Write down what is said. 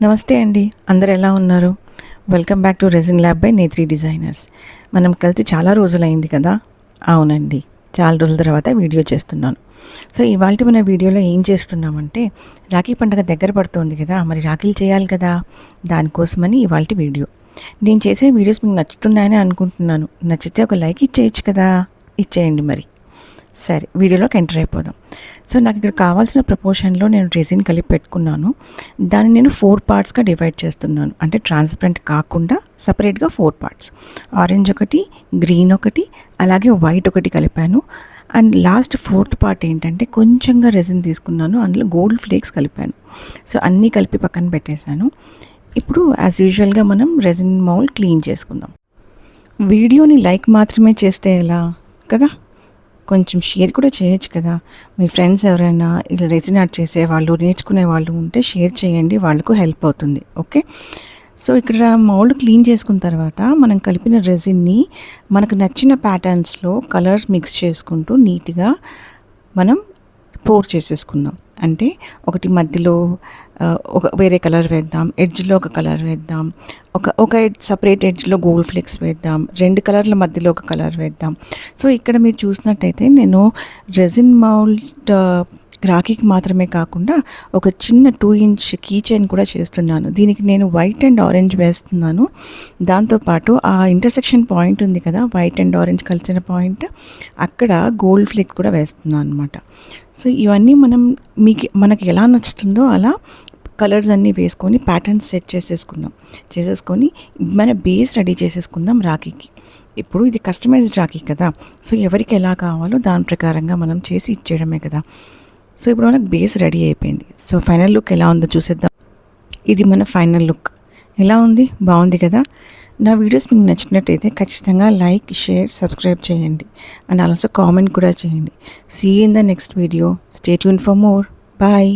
నమస్తే అండి, అందరు ఎలా ఉన్నారు? Welcome back to resin lab by Netri designers. మనం కలిసి చాలా రోజులైంది కదా. అవునండి, చాలా రోజుల తర్వాత వీడియో చేస్తున్నాను. సో ఇవాళ మన వీడియోలో ఏం చేస్తున్నామంటే, రాఖీ పండుగ దగ్గర పడుతుంది కదా, మరి రాఖీలు చేయాలి కదా, దానికోసమని ఇవాళ వీడియో. నేను చేసే వీడియోస్ మీకు నచ్చుతున్నాయని అనుకుంటున్నాను. నచ్చితే ఒక లైక్ ఇచ్చేయచ్చు కదా, ఇచ్చేయండి మరి. సరే, వీడియోలోకి ఎంటర్ అయిపోదాం. సో నాకు ఇక్కడ కావాల్సిన ప్రపోర్షన్లో నేను రెజిన్ కలిపి పెట్టుకున్నాను. దాన్ని నేను 4 పార్ట్స్గా డివైడ్ చేస్తున్నాను. అంటే ట్రాన్స్పరెంట్ కాకుండా సపరేట్గా 4 పార్ట్స్. ఆరెంజ్ ఒకటి, గ్రీన్ ఒకటి, అలాగే వైట్ ఒకటి కలిపాను. అండ్ లాస్ట్ 4th పార్ట్ ఏంటంటే కొంచెంగా రెజిన్ తీసుకున్నాను, అందులో గోల్డ్ ఫ్లేక్స్ కలిపాను. సో అన్నీ కలిపి పక్కన పెట్టేశాను. ఇప్పుడు యాజ్ యూజువల్గా మనం రెజిన్ మౌల్డ్ క్లీన్ చేసుకుందాం. వీడియోని లైక్ మాత్రమే చేస్తే ఎలా కదా, కొంచెం షేర్ కూడా చేయొచ్చు కదా. మీ ఫ్రెండ్స్ ఎవరైనా ఇలా రెజిన్ ఆర్ట్ చేసేవాళ్ళు, నేర్చుకునే వాళ్ళు ఉంటే షేర్ చేయండి, వాళ్ళకు హెల్ప్ అవుతుంది. ఓకే, సో ఇక్కడ మౌల్డ్ క్లీన్ చేసుకున్న తర్వాత మనం కలిపిన రెజిన్ని మనకు నచ్చిన ప్యాటర్న్స్లో కలర్స్ మిక్స్ చేసుకుంటూ నీట్గా మనం పోర్ చేసేసుకుందాం. అంటే ఒకటి మధ్యలో ఒక వేరే కలర్ వేద్దాం, ఎడ్జ్లో ఒక కలర్ వేద్దాం, ఒక సపరేట్ ఎడ్జ్లో గోల్డ్ ఫ్లేక్స్ వేద్దాం, 2 కలర్ల మధ్యలో ఒక కలర్ వేద్దాం. సో ఇక్కడ మీరు చూసినట్టయితే నేను రెజిన్ మౌల్డ్ రాఖీకి మాత్రమే కాకుండా ఒక చిన్న 2 ఇంచ్ కీ చైన్ కూడా చేస్తున్నాను. దీనికి నేను వైట్ అండ్ ఆరెంజ్ వేస్తున్నాను. దాంతోపాటు ఆ ఇంటర్సెక్షన్ పాయింట్ ఉంది కదా, వైట్ అండ్ ఆరెంజ్ కలిసిన పాయింట్, అక్కడ గోల్డ్ ఫ్లేక్ కూడా వేస్తున్నాను అనమాట. సో ఇవన్నీ మనకి ఎలా నచ్చుతుందో అలా కలర్స్ అన్నీ వేసుకొని ప్యాటర్న్స్ సెట్ చేసేసుకొని మన బేస్ రెడీ చేసేసుకుందాం రాఖీకి. ఇప్పుడు ఇది కస్టమైజ్డ్ రాఖీ కదా, సో ఎవరికి ఎలా కావాలో దాని ప్రకారంగా మనం చేసి ఇచ్చేయడమే కదా. సో ఇప్పుడు మనకు బేస్ రెడీ అయిపోయింది. సో ఫైనల్ లుక్ ఎలా ఉందో చూసేద్దాం. ఇది మన ఫైనల్ లుక్. ఎలా ఉంది? బాగుంది కదా. నా వీడియోస్ మీకు నచ్చినట్టయితే ఖచ్చితంగా లైక్, షేర్, సబ్స్క్రైబ్ చేయండి. అండ్ ఆల్సో కామెంట్ కూడా చేయండి. See you in the next video. Stay tune for more. Bye.